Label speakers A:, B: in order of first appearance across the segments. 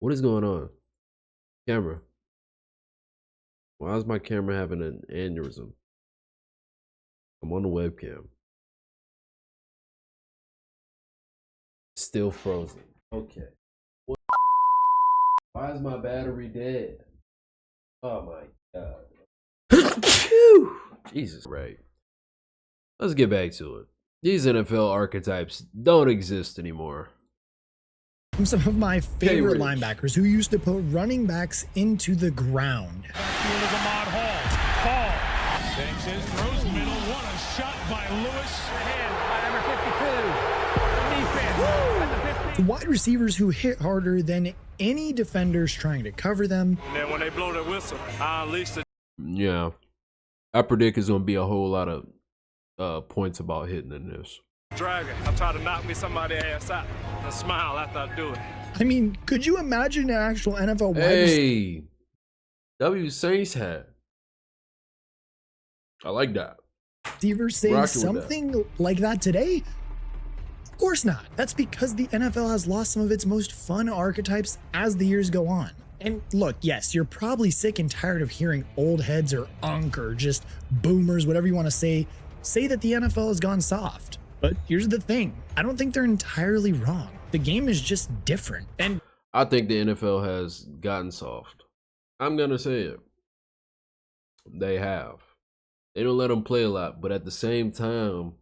A: What is going on? Camera. Why is my camera having an aneurysm? I'm on the webcam. Still frozen. Okay. What? Why is my battery dead? Oh my god. Jesus. Right. Let's get back to it. These NFL archetypes don't exist anymore.
B: Some of my favorite linebackers who used to put running backs into the ground.
C: Backfield is Ahmad Hall. Sanchez throws middle. What a shot by Lewis. Number 52.
B: The wide receivers who hit harder than any defenders trying to cover them.
C: And then when they blow their whistle, I unleash the...
A: Yeah. I predict there's going to be a whole lot of points about hitting in this.
C: Dragon. I try to knock me somebody's ass out and smile after I do it.
B: I mean, could you imagine an actual NFL wide
A: Hey, W Saints hat. I like that.
B: receiver saying something like that today? Of course not. That's because the NFL has lost some of its most fun archetypes as the years go on. And look, yes, you're probably sick and tired of hearing old heads or unk or just boomers, whatever you want to say that the NFL has gone soft. But here's the thing. I don't think they're entirely wrong. The game is just different. And
A: I think the NFL has gotten soft. I'm going to say it. They have. They don't let them play a lot, but at the same time,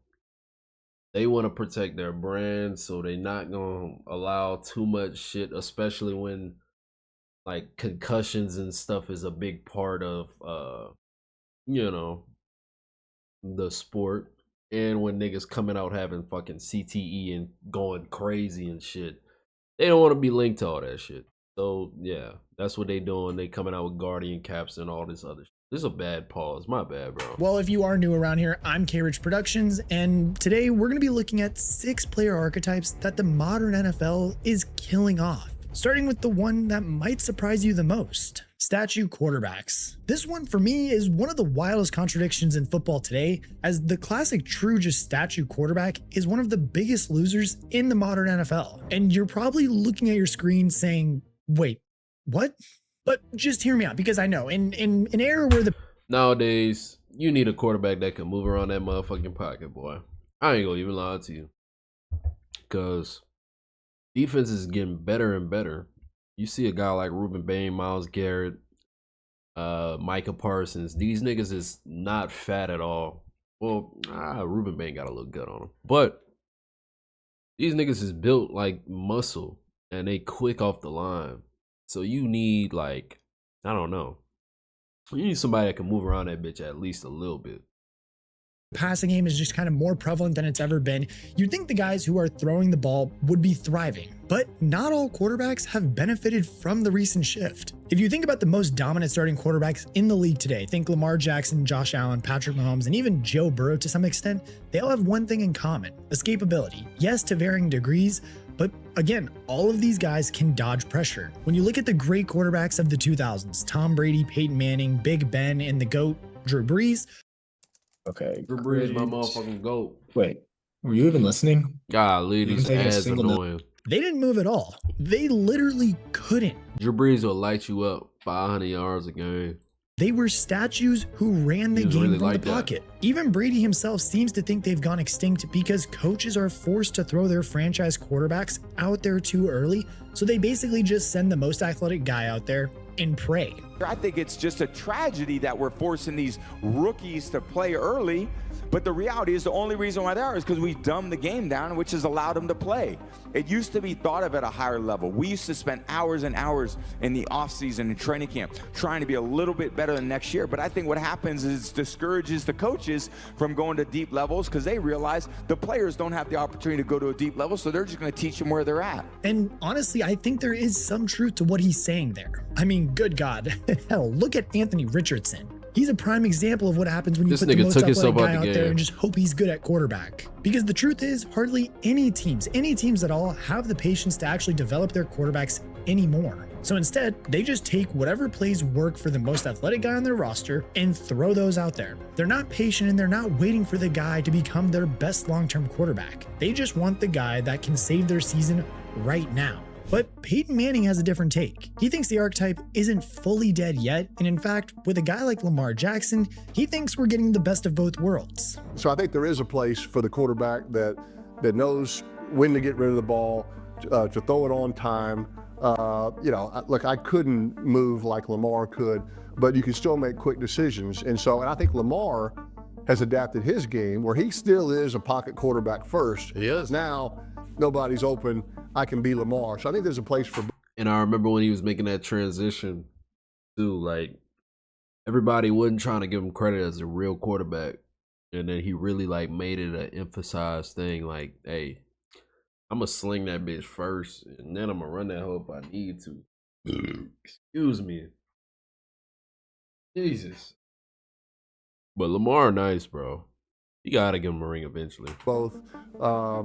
A: they want to protect their brand, so they're not going to allow too much shit, especially when like concussions and stuff is a big part of the sport. And when niggas coming out having fucking CTE and going crazy and shit, they don't want to be linked to all that shit. So yeah, that's what they doing. They coming out with Guardian caps and all this other shit. This is a bad pause. My bad, bro.
B: Well, if you are new around here, I'm K-Rich Productions, and today we're going to be looking at 6 player archetypes that the modern NFL is killing off. Starting with the one that might surprise you the most, statue quarterbacks. This one for me is one of the wildest contradictions in football today, as the classic true just statue quarterback is one of the biggest losers in the modern NFL. And you're probably looking at your screen saying, wait, what? But just hear me out, because I know in an era where the
A: nowadays you need a quarterback that can move around that motherfucking pocket, boy. I ain't gonna even lie to you, because defense is getting better and better. You see a guy like Ruben Bain, Myles Garrett, Micah Parsons. These niggas is not fat at all. Well, Ruben Bain got a little gut on him, but these niggas is built like muscle and they quick off the line. So you need, like, I don't know, you need somebody that can move around that bitch at least a little bit.
B: Passing game is just kind of more prevalent than it's ever been. You'd think the guys who are throwing the ball would be thriving, but not all quarterbacks have benefited from the recent shift. If you think about the most dominant starting quarterbacks in the league today, think Lamar Jackson, Josh Allen, Patrick Mahomes, and even Joe Burrow to some extent, they all have one thing in common: escapability. Yes, to varying degrees, but again, all of these guys can dodge pressure. When you look at the great quarterbacks of the 2000s, Tom Brady, Peyton Manning, Big Ben, and the GOAT, Drew Brees.
D: Okay.
A: Drew Brees, my motherfucking GOAT.
D: Wait, were you even listening?
A: Golly, these ass annoying.
B: They didn't move at all. They literally couldn't.
A: Drew Brees will light you up 500 yards a game.
B: They were statues who ran the game
A: really
B: from
A: like
B: the pocket. Even Brady himself seems to think they've gone extinct because coaches are forced to throw their franchise quarterbacks out there too early, so they basically just send the most athletic guy out there and pray.
E: I think it's just a tragedy that we're forcing these rookies to play early, but the reality is the only reason why they are is because we dumbed the game down, which has allowed them to play. It used to be thought of at a higher level. We used to spend hours and hours in the offseason and training camp trying to be a little bit better than next year, but I think what happens is it discourages the coaches from going to deep levels because they realize the players don't have the opportunity to go to a deep level, so they're just going to teach them where they're at.
B: And honestly, I think there is some truth to what he's saying there. I mean, good God. Hell, look at Anthony Richardson. He's a prime example of what happens when you put the most athletic guy out there and just hope he's good at quarterback. Because the truth is, hardly any teams at all have the patience to actually develop their quarterbacks anymore. So instead, they just take whatever plays work for the most athletic guy on their roster and throw those out there. They're not patient and they're not waiting for the guy to become their best long-term quarterback. They just want the guy that can save their season right now. But Peyton Manning has a different take. He thinks the archetype isn't fully dead yet, and in fact, with a guy like Lamar Jackson, he thinks we're getting the best of both worlds.
F: So I think there is a place for the quarterback that knows when to get rid of the ball, to throw it on time. Look, I couldn't move like Lamar could, but you can still make quick decisions. And I think Lamar has adapted his game where he still is a pocket quarterback first.
A: He is.
F: Now, nobody's open, I can be Lamar. So I think there's a place for.
A: And I remember when he was making that transition too, like everybody wasn't trying to give him credit as a real quarterback. And then he really like made it an emphasized thing, like, hey, I'm gonna sling that bitch first, and then I'm gonna run that hoe if I need to. Excuse me. Jesus. But Lamar, nice, bro. You gotta give him a ring eventually.
F: Both. I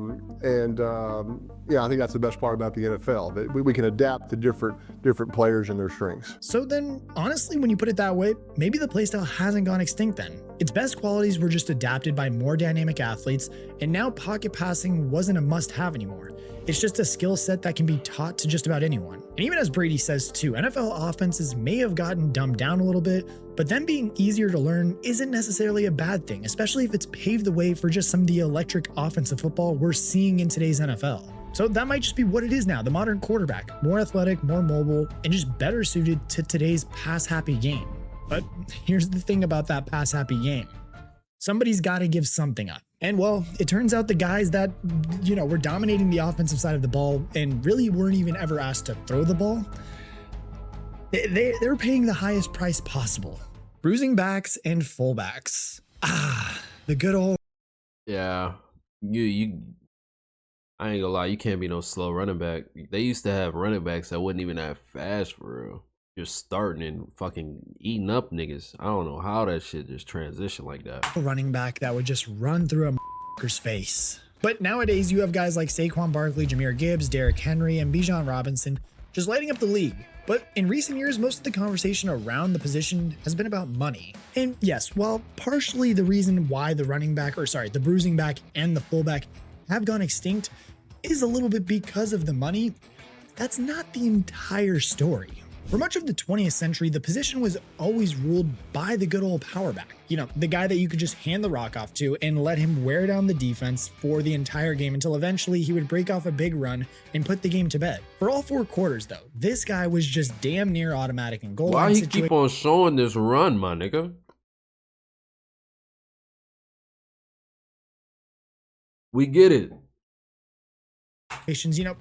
F: think that's the best part about the NFL, that we can adapt to different players and their strengths.
B: So then, honestly, when you put it that way, maybe the playstyle hasn't gone extinct then. Its best qualities were just adapted by more dynamic athletes, and now pocket passing wasn't a must-have anymore. It's just a skill set that can be taught to just about anyone. And even as Brady says too, NFL offenses may have gotten dumbed down a little bit, but them being easier to learn isn't necessarily a bad thing, especially if it's paved the way for just some of the electric offensive football we're seeing in today's NFL. So that might just be what it is now, the modern quarterback, more athletic, more mobile, and just better suited to today's pass-happy game. But here's the thing about that pass-happy game. Somebody's got to give something up. And well, it turns out the guys that, were dominating the offensive side of the ball and really weren't even ever asked to throw the ball, they're paying the highest price possible. Bruising backs and fullbacks. The good old.
A: Yeah, I ain't gonna lie, you can't be no slow running back. They used to have running backs that wasn't even that fast for real. Just starting and fucking eating up niggas. I don't know how that shit just transitioned like that.
B: A running back that would just run through a motherfucker's face. But nowadays you have guys like Saquon Barkley, Jahmyr Gibbs, Derrick Henry, and Bijan Robinson just lighting up the league. But in recent years, most of the conversation around the position has been about money. And yes, while partially the reason why the bruising back and the fullback have gone extinct is a little bit because of the money, that's not the entire story. For much of the 20th century, the position was always ruled by the good old power back. The guy that you could just hand the rock off to and let him wear down the defense for the entire game until eventually he would break off a big run and put the game to bed. For all 4 quarters, though, this guy was just damn near automatic in goal line
A: situations. Why he keep on showing this run, my nigga? We get it.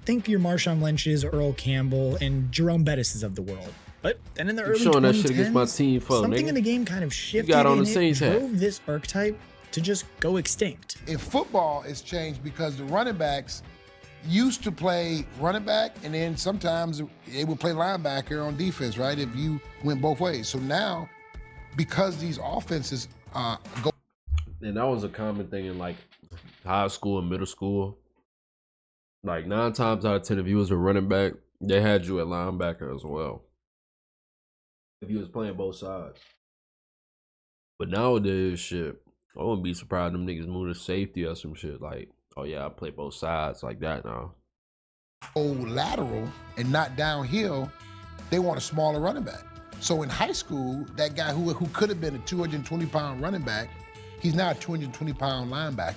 B: Think your Marshawn Lynch's, Earl Campbell, and Jerome Bettis's of the world. But then in the early
A: showing
B: 2010s,
A: that shit against my team,
B: something
A: nigga.
B: in the game kind of shifted
A: got on
B: and
A: the
B: it
A: Saints hat.
B: drove this archetype to just go extinct.
G: In football, it's changed because the running backs used to play running back, and then sometimes they would play linebacker on defense, right? If you went both ways. So now, because these offenses go.
A: And that was a common thing in like high school and middle school. Like 9 times out of 10, if you was a running back, they had you at linebacker as well. If you was playing both sides. But nowadays, shit, I wouldn't be surprised them niggas move to safety or some shit. Like, oh yeah, I play both sides like that now.
G: Lateral and not downhill, they want a smaller running back. So in high school, that guy who could have been a 220-pound running back, he's now a 220-pound linebacker.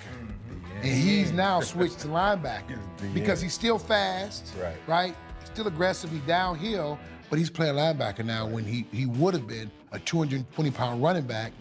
G: And he's now switched to linebacker because he's still fast, right? Still aggressive, he's downhill, but he's playing linebacker now when he would have been a 220-pound running back,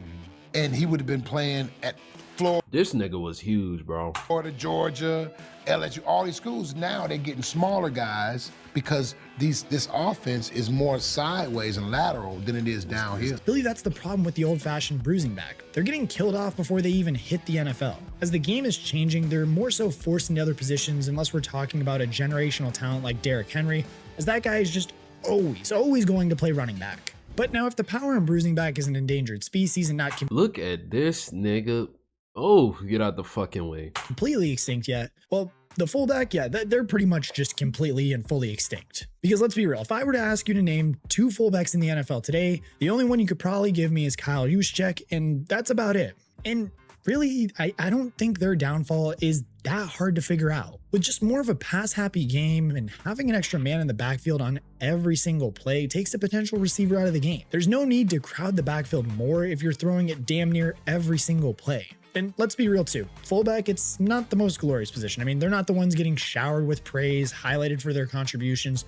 G: and he would have been playing at Florida.
A: This nigga was huge, bro.
G: Florida, Georgia, LSU, all these schools now they're getting smaller guys because this offense is more sideways and lateral than it is downhill.
B: Really, that's the problem with the old-fashioned bruising back. They're getting killed off before they even hit the NFL. As the game is changing, they're more so forced into other positions unless we're talking about a generational talent like Derrick Henry, as that guy is just always going to play running back. But now if the power and bruising back is an endangered species and not
A: look at this nigga. Oh, get out the fucking way.
B: Completely extinct yet, well, the fullback, yeah, they're pretty much just completely and fully extinct. Because let's be real, if I were to ask you to name 2 fullbacks in the NFL today, the only one you could probably give me is Kyle Juszczyk, and that's about it. And really, I don't think their downfall is that hard to figure out. With just more of a pass-happy game and having an extra man in the backfield on every single play takes a potential receiver out of the game. There's no need to crowd the backfield more if you're throwing it damn near every single play. And let's be real too, fullback, it's not the most glorious position. I mean, they're not the ones getting showered with praise, highlighted for their contributions.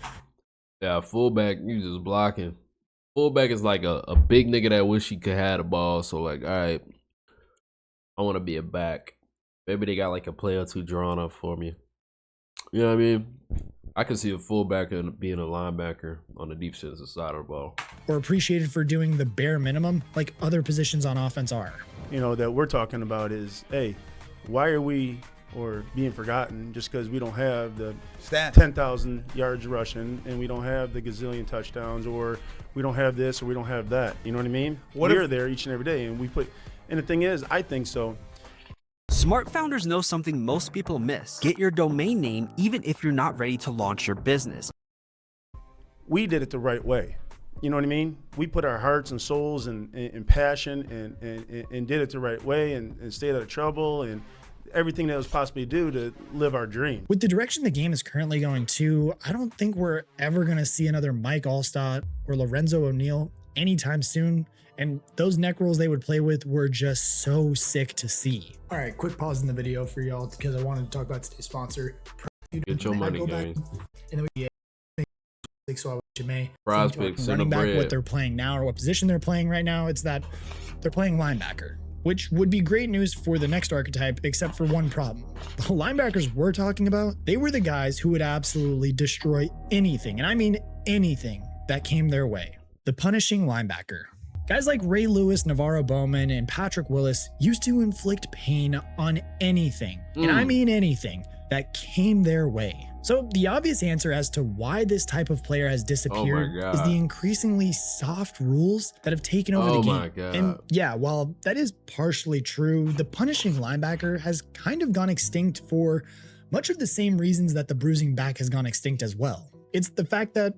A: Yeah, fullback, you just blocking. Fullback is like a big nigga that wish he could have the ball. So like, all right, I want to be a back. Maybe they got like a play or two drawn up for me. You know what I mean? I can see a fullback being a linebacker on the defensive side of the ball.
B: Or appreciated for doing the bare minimum like other positions on offense are.
H: You know, that we're talking about is, hey, why are we being forgotten just because we don't have the 10,000 yards rushing and we don't have the gazillion touchdowns, or we don't have this or we don't have that. You know what I mean? We're there each and every day, and and the thing is, I think so.
I: Smart founders know something most people miss. Get your domain name even if you're not ready to launch your business.
H: We did it the right way. You know what I mean? We put our hearts and souls and passion and did it the right way and stayed out of trouble and everything that was possibly do to live our dream.
B: With the direction the game is currently going to, I don't think we're ever going to see another Mike Allstott or Lorenzo O'Neal anytime soon. And those neck rolls they would play with were just so sick to see. All right, quick pause in the video for y'all because I wanted to talk about today's sponsor.
A: Get your money, gang.
B: And then we so I you may
A: prospects
B: running back what they're playing now or what position they're playing right now. It's that they're playing linebacker, which would be great news for the next archetype, except for one problem. The linebackers we're talking about, they were the guys who would absolutely destroy anything, and I mean anything, that came their way. The punishing linebacker. Guys like Ray Lewis, Navarro Bowman, and Patrick Willis used to inflict pain on anything, and I mean anything, that came their way. So the obvious answer as to why this type of player has disappeared is the increasingly soft rules that have taken over the game. And yeah, while that is partially true, the punishing linebacker has kind of gone extinct for much of the same reasons that the bruising back has gone extinct as well. It's the fact that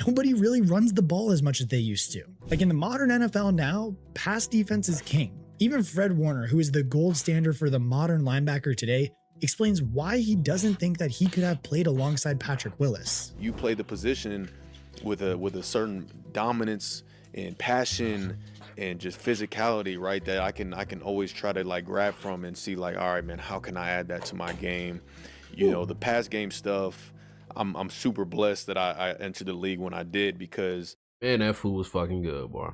B: nobody really runs the ball as much as they used to. Like in the modern NFL now, pass defense is king. Even Fred Warner, who is the gold standard for the modern linebacker today, explains why he doesn't think that he could have played alongside Patrick Willis.
J: You play the position with a certain dominance and passion and just physicality, right? That I can always try to like grab from and see like, all right, man, how can I add that to my game? You know, the pass game stuff. I'm super blessed that I entered the league when I did, because
A: man, that fool was fucking good, boy.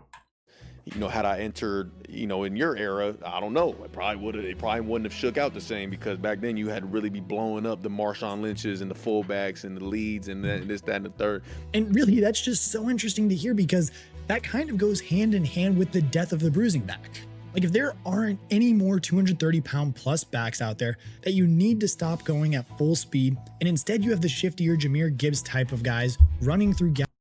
J: You know, had I entered, you know, in your era, I don't know. It probably wouldn't have shook out the same, because back then you had to really be blowing up the Marshawn Lynches and the fullbacks and the leads and this, that, and the third.
B: And really, that's just so interesting to hear, because that kind of goes hand in hand with the death of the bruising back. Like if there aren't any more 230-pound plus backs out there that you need to stop going at full speed, and instead you have the shiftier Jahmyr Gibbs type of guys running through gaps.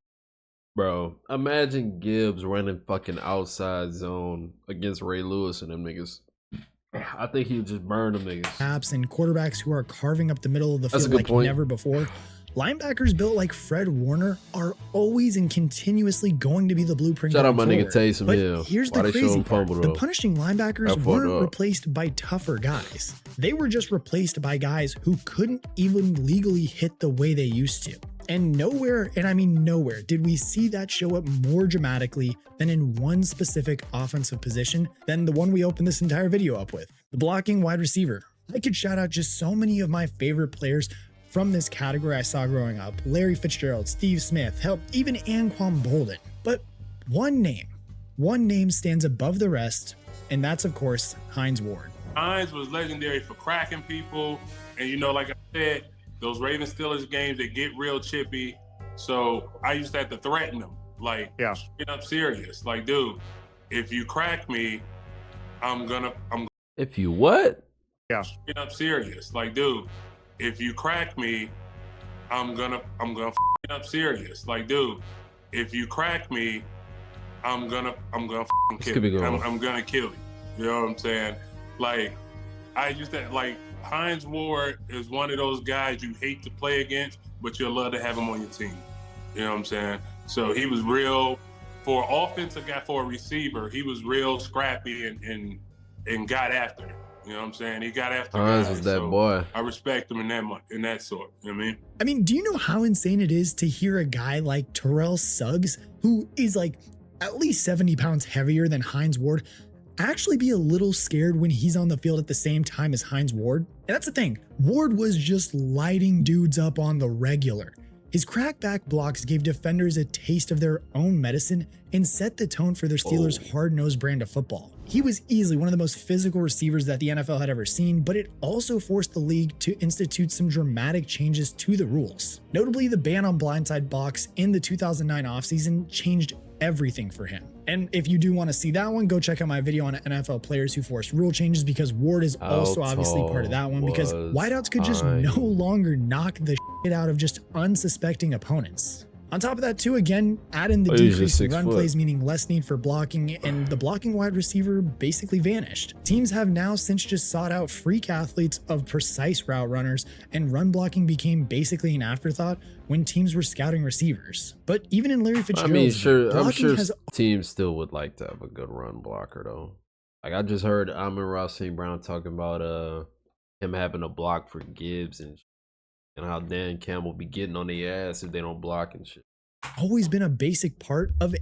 A: Bro, imagine Gibbs running fucking outside zone against Ray Lewis and them niggas. I think he would just burn them niggas.
B: Apps and quarterbacks who are carving up the middle of the field like never before. Linebackers built like Fred Warner are always and continuously going to be the blueprint.
A: Shout out my nigga Taysom Hill.
B: Here's the crazy part. The punishing linebackers weren't replaced by tougher guys. They were just replaced by guys who couldn't even legally hit the way they used to. And nowhere, and I mean nowhere, did we see that show up more dramatically than in one specific offensive position than the one we opened this entire video up with, the blocking wide receiver. I could shout out just so many of my favorite players from this category I saw growing up. Larry Fitzgerald, Steve Smith, hell, even Anquan Bolden. But one name stands above the rest, and that's of course Hines Ward.
C: Hines was legendary for cracking people, and you know, like I said, those Ravens Steelers games, they get real chippy. So I used to have to threaten them. Like, straight up serious. Like, dude, if you crack me, I'm gonna.
A: If you what?
C: Straight up serious. Like, dude, if you crack me, I'm gonna up serious. Like, dude, if you crack me, I'm gonna kill you. I'm gonna kill you. You know what I'm saying? Like, I used to like. Hines Ward is one of those guys you hate to play against, but you'll love to have him on your team. You know what I'm saying? So he was real, for an offensive guy, for a receiver, he was real scrappy and got after it. You know what I'm saying? He got after
A: Hines
C: guys.
A: was that
C: so
A: boy.
C: I respect him in that sort. You know what I mean?
B: I mean, do you know how insane it is to hear a guy like Terrell Suggs, who is like at least 70 pounds heavier than Hines Ward, actually be a little scared when he's on the field at the same time as Hines Ward? And that's the thing, Ward was just lighting dudes up on the regular. His crackback blocks gave defenders a taste of their own medicine and set the tone for the Steelers' hard-nosed brand of football. He was easily one of the most physical receivers that the NFL had ever seen, but it also forced the league to institute some dramatic changes to the rules. Notably, the ban on blindside blocks in the 2009 offseason changed everything for him. And if you do want to see that one, go check out my video on NFL players who forced rule changes, because Ward is also obviously part of that one, because wideouts could just no longer knock the shit out of just unsuspecting opponents. On top of that too, again, add in the decrease in run plays, meaning less need for blocking, and the blocking wide receiver basically vanished. Teams have now since just sought out freak athletes of precise route runners, and run blocking became basically an afterthought when teams were scouting receivers. But even in Larry Fitzgerald's,
A: I'm sure teams still would like to have a good run blocker though. Like I just heard Amon-Ra St. Brown talking about him having a block for Gibbs and how Dan Campbell be getting on the ass if they don't block and shit.
B: Always been a basic part of it.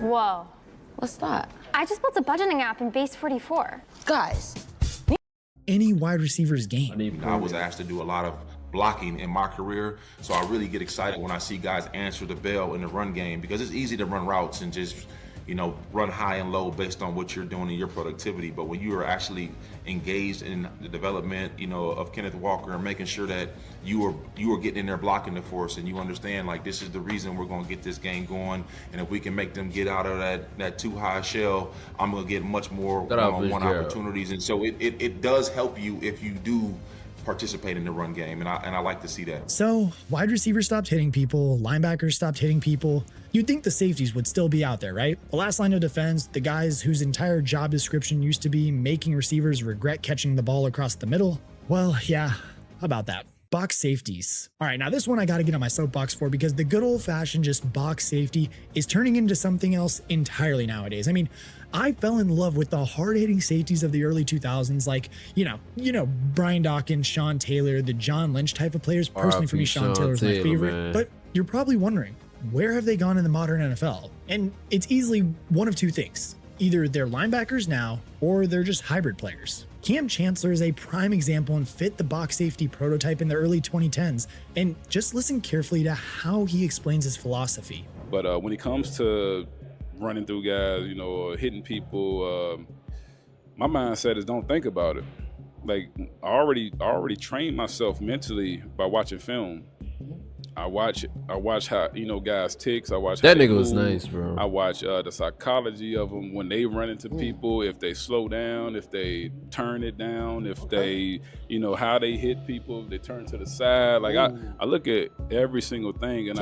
K: Whoa. What's that? I just built a budgeting app in Base 44. Guys.
B: Any wide receiver's game.
L: I was asked to do a lot of blocking in my career, so I really get excited when I see guys answer the bell in the run game, because it's easy to run routes and just, you know, run high and low based on what you're doing in your productivity. But when you are actually engaged in the development, you know, of Kenneth Walker and making sure that you are getting in there blocking the force, and you understand like this is the reason we're going to get this game going, and if we can make them get out of that too high shell, I'm going to get much more one-on-one opportunities. And so it does help you if you do participate in the run game, and I like to see that.
B: So wide receivers stopped hitting people, linebackers stopped hitting people. You'd think the safeties would still be out there, right? The last line of defense, the guys whose entire job description used to be making receivers regret catching the ball across the middle. Well, yeah, how about that? Box safeties. All right, now this one I got to get on my soapbox for, because the good old-fashioned just box safety is turning into something else entirely nowadays. I mean, I fell in love with the hard-hitting safeties of the early 2000s, like, you know, Brian Dawkins, Sean Taylor, the John Lynch type of players. Personally, for me, Sean Taylor is my favorite. Man. But you're probably wondering, where have they gone in the modern NFL? And it's easily one of two things. Either they're linebackers now, or they're just hybrid players. Cam Chancellor is a prime example and fit the box safety prototype in the early 2010s. And just listen carefully to how he explains his philosophy.
M: But when it comes to running through guys, you know, or hitting people, my mindset is don't think about it. Like I already trained myself mentally by watching film. I watch how, you know, guys ticks. I watch
A: that nigga was nice, bro.
M: I watch the psychology of them when they run into people, if they slow down, if they turn it down, if they, you know, how they hit people, if they turn to the side. Like I look at every single thing, and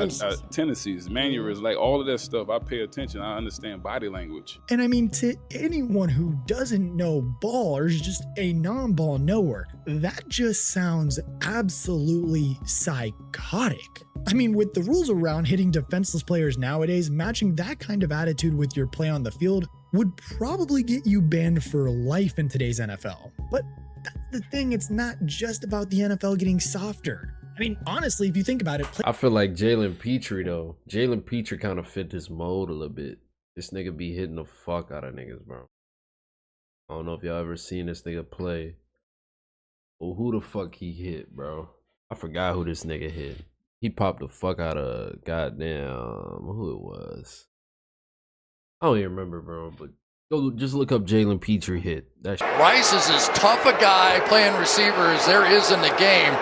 M: tendencies, mannerisms, like all of that stuff. I pay attention. I understand body language.
B: And I mean, to anyone who doesn't know ball or is just a non-ball knower, that just sounds absolutely psychotic. I mean, with the rules around hitting defenseless players nowadays, matching that kind of attitude with your play on the field would probably get you banned for life in today's NFL. But that's the thing, it's not just about the NFL getting softer. I mean, honestly, if you think about it,
A: I feel like Jalen Petrie though. Jalen Petrie kind of fit this mold a little bit. This nigga be hitting the fuck out of niggas, bro. I don't know if y'all ever seen this nigga play. Well, who the fuck he hit, bro? I forgot who this nigga hit. He popped the fuck out of goddamn who it was. I don't even remember, bro. But go just look up Jalen Petrie hit.
N: Rice is as tough a guy playing receiver as there is in the game,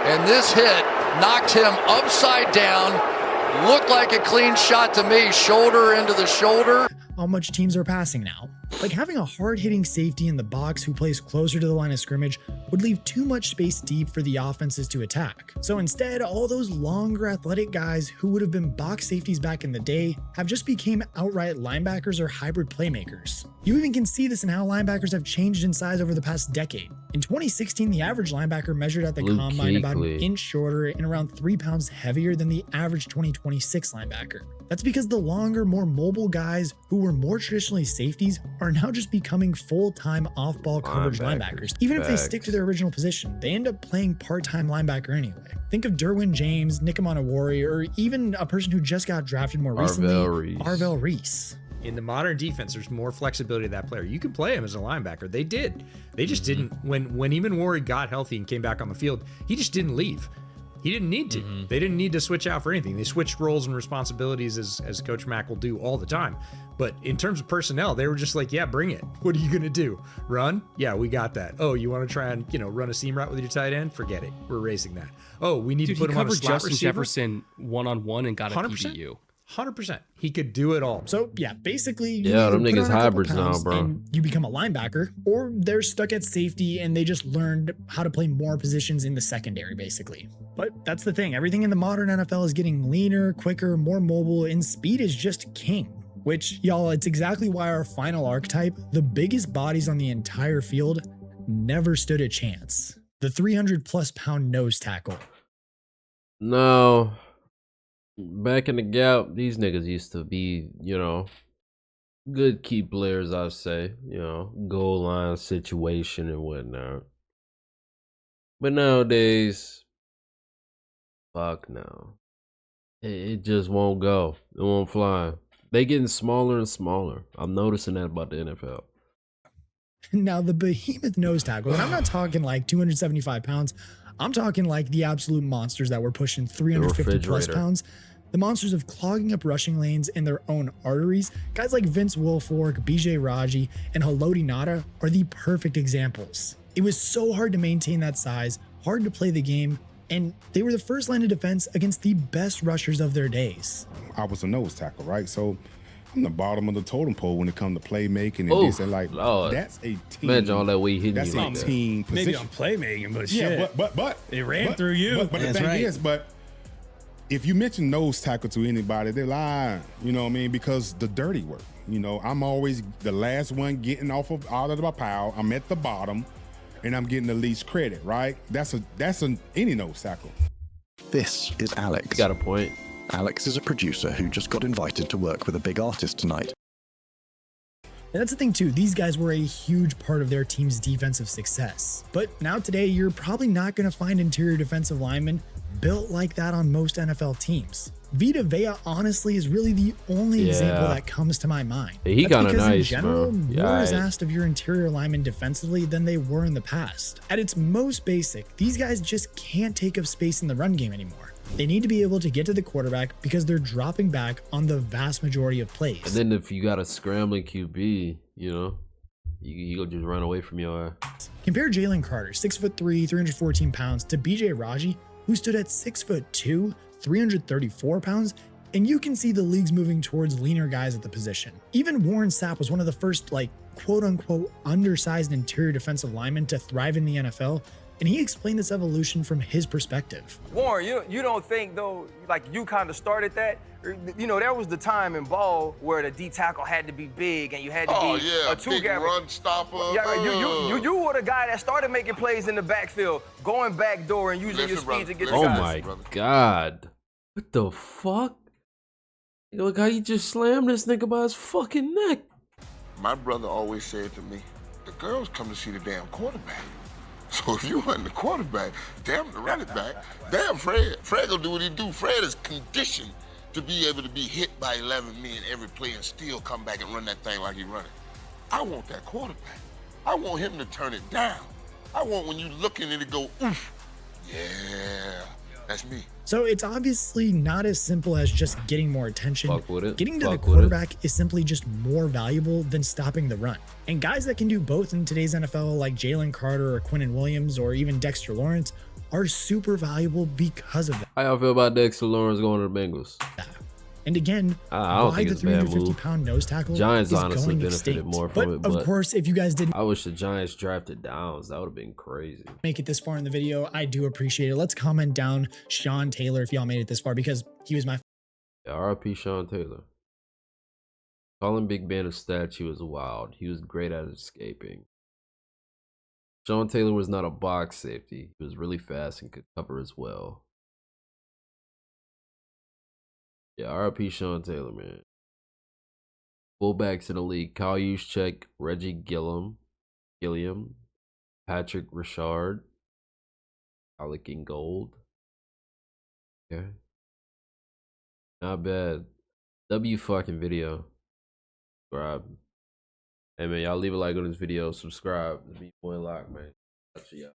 N: and this hit knocked him upside down. Looked like a clean shot to me, shoulder into the shoulder.
B: How much teams are passing now? Like having a hard-hitting safety in the box who plays closer to the line of scrimmage would leave too much space deep for the offenses to attack. So instead, all those longer athletic guys who would have been box safeties back in the day have just became outright linebackers or hybrid playmakers. You even can see this in how linebackers have changed in size over the past decade. In 2016, the average linebacker measured at the combine about an inch shorter and around 3 pounds heavier than the average 2026 linebacker. That's because the longer, more mobile guys who were more traditionally safeties are are now just becoming full-time off-ball coverage linebackers. Even if they stick to their original position, they end up playing part-time linebacker anyway. Think of Derwin James, Nick Amanawari, or even a person who just got drafted more recently, Arvell Reese.
O: In the modern defense, there's more flexibility to that player. You can play him as a linebacker. They did. They just didn't. When Amanawari got healthy and came back on the field, he just didn't leave. He didn't need to. They didn't need to switch out for anything. They switched roles and responsibilities as Coach Mack will do all the time. But in terms of personnel, they were just like, yeah, bring it. What are you going to do? Run? Yeah, we got that. Oh, you want to try and, run a seam route with your tight end? Forget it. We're racing that. Oh, we need to put him on a slot
P: Justin
O: receiver?
P: Jefferson one-on-one and got a
O: 100%.
P: PBU.
O: 100%. He could do it all.
B: So yeah, basically, you
A: Yeah,
B: either
A: them
B: put
A: niggas
B: on a couple
A: hybrids now,
B: pounds
A: bro.
B: and you become a linebacker, or they're stuck at safety and they just learned how to play more positions in the secondary, basically. But that's the thing. Everything in the modern NFL is getting leaner, quicker, more mobile, and speed is just king. Which, y'all, it's exactly why our final archetype, the biggest bodies on the entire field, never stood a chance. The 300+ pound nose tackle.
A: No. Back in the gap, these niggas used to be, good key players, I'd say. Goal line situation and whatnot. But nowadays, fuck no. It just won't go. It won't fly. They getting smaller and smaller. I'm noticing that about the NFL.
B: Now, the behemoth nose tackle, and I'm not talking like 275 pounds. I'm talking like the absolute monsters that were pushing 350+ pounds. The monsters of clogging up rushing lanes in their own arteries. Guys like Vince Wilfork, BJ Raji, and Haloti Ngata are the perfect examples. It was so hard to maintain that size, hard to play the game, and they were the first line of defense against the best rushers of their days.
Q: I was a nose tackle, right? So I'm the bottom of the totem pole when it comes to playmaking and this and like
A: Lord.
Q: that's a team.
A: Imagine all that weight hitting
Q: that's
A: you
Q: a
A: like that.
Q: team position.
R: Maybe on playmaking, but
Q: yeah,
R: shit.
Q: but
R: it ran through you.
Q: But the thing is, if you mention nose tackle to anybody, they're lying. You know what I mean? Because the dirty work. I'm always the last one getting out of the pile. I'm at the bottom, and I'm getting the least credit. Right? That's any nose tackle.
S: This is Alex.
A: You got a point.
S: Alex is a producer who just got invited to work with a big artist tonight.
B: And that's the thing too, these guys were a huge part of their team's defensive success. But now today, you're probably not going to find interior defensive linemen built like that on most NFL teams. Vita Vea honestly is really the only example that comes to my mind.
A: He kind of nice,
B: in general,
A: bro.
B: more is asked of your interior linemen defensively than they were in the past. At its most basic, these guys just can't take up space in the run game anymore. They need to be able to get to the quarterback because they're dropping back on the vast majority of plays.
A: And then if you got a scrambling QB, you go just run away from your ass.
B: Compare Jalen Carter, 6'3", 314 pounds, to BJ Raji, who stood at 6'2", 334 pounds, and you can see the league's moving towards leaner guys at the position. Even Warren Sapp was one of the first, quote-unquote, undersized interior defensive linemen to thrive in the NFL, and he explained this evolution from his perspective.
T: Warren, you don't think, though, you kind of started that? There was the time in ball where the D tackle had to be big and you had to be a two-gap
U: run stopper.
T: Yeah, you were the guy that started making plays in the backfield, going back door and using your speed to get the guys.
A: Oh my God. What the fuck? Look how you just slammed this nigga by his fucking neck.
U: My brother always said to me, the girls come to see the damn quarterback. So if you wasn't the quarterback, damn the running back, damn Fred. Fred gonna do what he do. Fred is conditioned to be able to be hit by 11 men every play and still come back and run that thing like he running. I want that quarterback. I want him to turn it down. I want when you looking at it go, oof, yeah, that's me.
B: So it's obviously not as simple as just getting more attention.
A: Fuck with it.
B: Getting to the quarterback is simply just more valuable than stopping the run. And guys that can do both in today's NFL, like Jalen Carter or Quinnen Williams or even Dexter Lawrence, are super valuable because of that.
A: How y'all feel about Dexter Lawrence going to the Bengals?
B: And again,
A: I don't
B: why
A: think
B: the
A: it's a bad
B: 350-pound nose tackle
A: Giants
B: is
A: honestly
B: going
A: benefited
B: extinct.
A: more from it.
B: But of course, if you guys didn't
A: I wish the Giants drafted Downs. That would have been crazy.
B: make it this far in the video, I do appreciate it. Let's comment down Sean Taylor if y'all made it this far, because he was my
A: Yeah, RIP Sean Taylor. Calling Big Ben a statue is wild. He was great at escaping. Sean Taylor was not a box safety. He was really fast and could cover as well. Yeah, RIP Sean Taylor, man. Fullbacks in the league: Kyle Juszczyk, Reggie Gilliam, Patrick Richard, Alec in gold. Okay, not bad. W fucking video. Subscribe. Hey man, y'all leave a like on this video. Subscribe. Be more locked, man. That's y'all.